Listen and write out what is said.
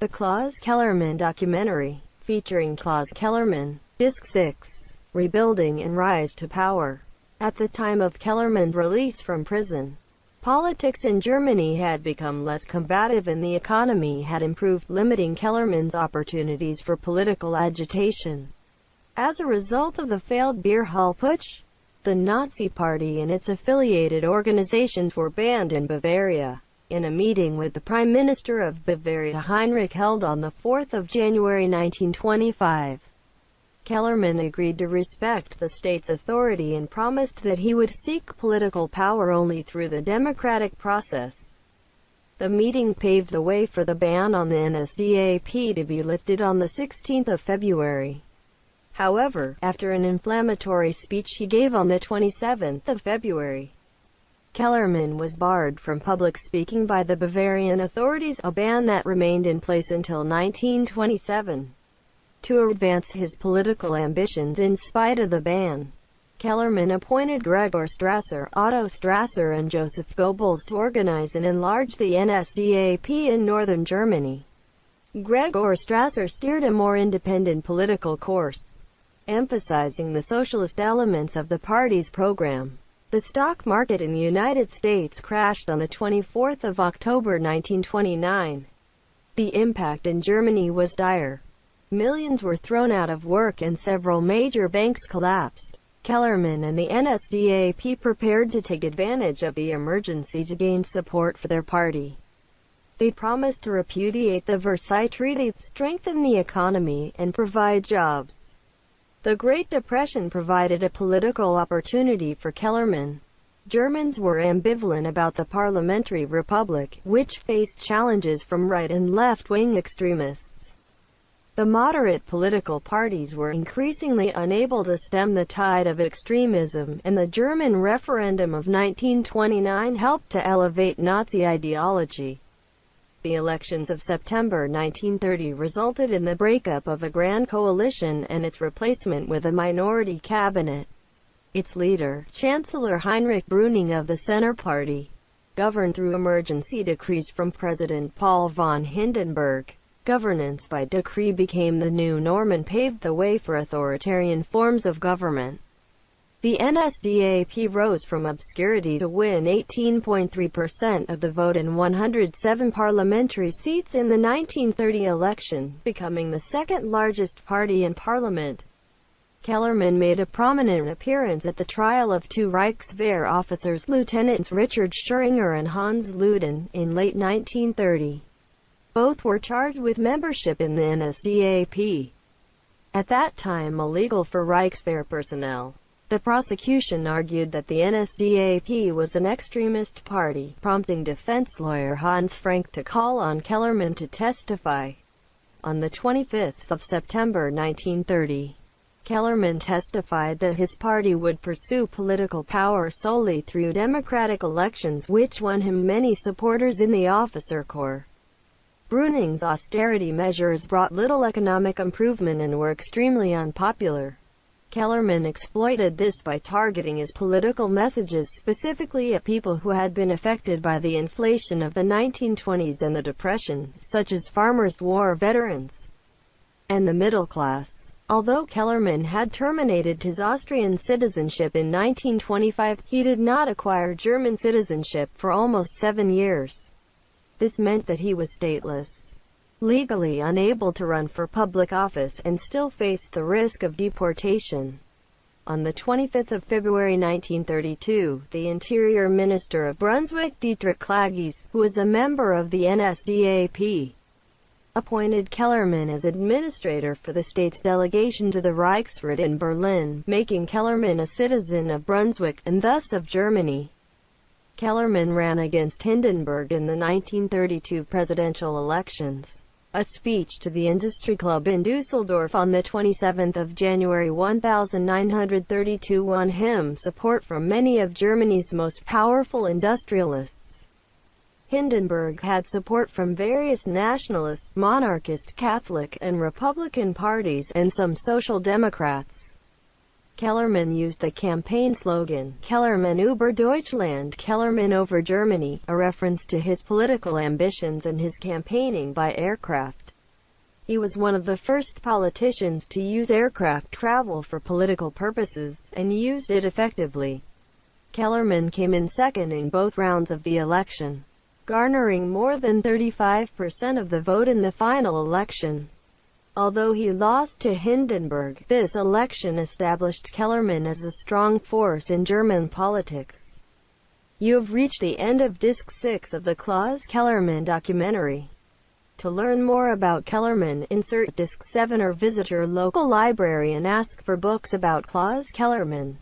The Claus Kellerman documentary, featuring Claus Kellerman, Disc 6, Rebuilding and Rise to Power. At the time of Kellerman's release from prison, politics in Germany had become less combative and the economy had improved, limiting Kellerman's opportunities for political agitation. As a result of the failed beer hall putsch, the Nazi Party and its affiliated organizations were banned in Bavaria. In a meeting with the Prime Minister of Bavaria Heinrich held on the 4th of January 1925, Kellerman agreed to respect the state's authority and promised that he would seek political power only through the democratic process. The meeting paved the way for the ban on the NSDAP to be lifted on the 16th of February. However, after an inflammatory speech he gave on the 27th of February, Kellerman was barred from public speaking by the Bavarian authorities, a ban that remained in place until 1927. To advance his political ambitions in spite of the ban, Kellerman appointed Gregor Strasser, Otto Strasser and Joseph Goebbels to organize and enlarge the NSDAP in northern Germany. Gregor Strasser steered a more independent political course, emphasizing the socialist elements of the party's program. The stock market in the United States crashed on the 24th of October 1929. The impact in Germany was dire. Millions were thrown out of work and several major banks collapsed. Kellerman and the NSDAP prepared to take advantage of the emergency to gain support for their party. They promised to repudiate the Versailles Treaty, strengthen the economy, and provide jobs. The Great Depression provided a political opportunity for Kellerman. Germans were ambivalent about the parliamentary republic, which faced challenges from right and left-wing extremists. The moderate political parties were increasingly unable to stem the tide of extremism, and the German referendum of 1929 helped to elevate Nazi ideology. The elections of September 1930 resulted in the breakup of a grand coalition and its replacement with a minority cabinet. Its leader, Chancellor Heinrich Brüning of the Center Party, governed through emergency decrees from President Paul von Hindenburg. Governance by decree became the new norm and paved the way for authoritarian forms of government. The NSDAP rose from obscurity to win 18.3% of the vote in 107 parliamentary seats in the 1930 election, becoming the second largest party in parliament. Kellerman made a prominent appearance at the trial of two Reichswehr officers, Lieutenants Richard Schuringer and Hans Luden, in late 1930. Both were charged with membership in the NSDAP, at that time illegal for Reichswehr personnel. The prosecution argued that the NSDAP was an extremist party, prompting defense lawyer Hans Frank to call on Kellerman to testify. On the 25th of September 1930, Kellerman testified that his party would pursue political power solely through democratic elections, which won him many supporters in the officer corps. Brüning's austerity measures brought little economic improvement and were extremely unpopular. Kellerman exploited this by targeting his political messages specifically at people who had been affected by the inflation of the 1920s and the Depression, such as farmers, war veterans, and the middle class. Although Kellerman had terminated his Austrian citizenship in 1925, he did not acquire German citizenship for almost 7 years. This meant that he was stateless, legally unable to run for public office, and still faced the risk of deportation. On the 25th of February 1932, the Interior Minister of Brunswick, Dietrich Klages, who was a member of the NSDAP, appointed Kellerman as administrator for the state's delegation to the Reichsrat in Berlin, making Kellerman a citizen of Brunswick, and thus of Germany. Kellerman ran against Hindenburg in the 1932 presidential elections. A speech to the Industry Club in Dusseldorf on the 27th of January 1932 won him support from many of Germany's most powerful industrialists. Hindenburg had support from various nationalist, monarchist, Catholic, and Republican parties, and some Social Democrats. Kellerman used the campaign slogan, Kellerman über Deutschland, Kellerman over Germany, a reference to his political ambitions and his campaigning by aircraft. He was one of the first politicians to use aircraft travel for political purposes, and used it effectively. Kellerman came in second in both rounds of the election, garnering more than 35% of the vote in the final election. Although he lost to Hindenburg, this election established Kellerman as a strong force in German politics. You have reached the end of Disc 6 of the Claus Kellerman documentary. To learn more about Kellerman, insert Disc 7 or visit your local library and ask for books about Claus Kellerman.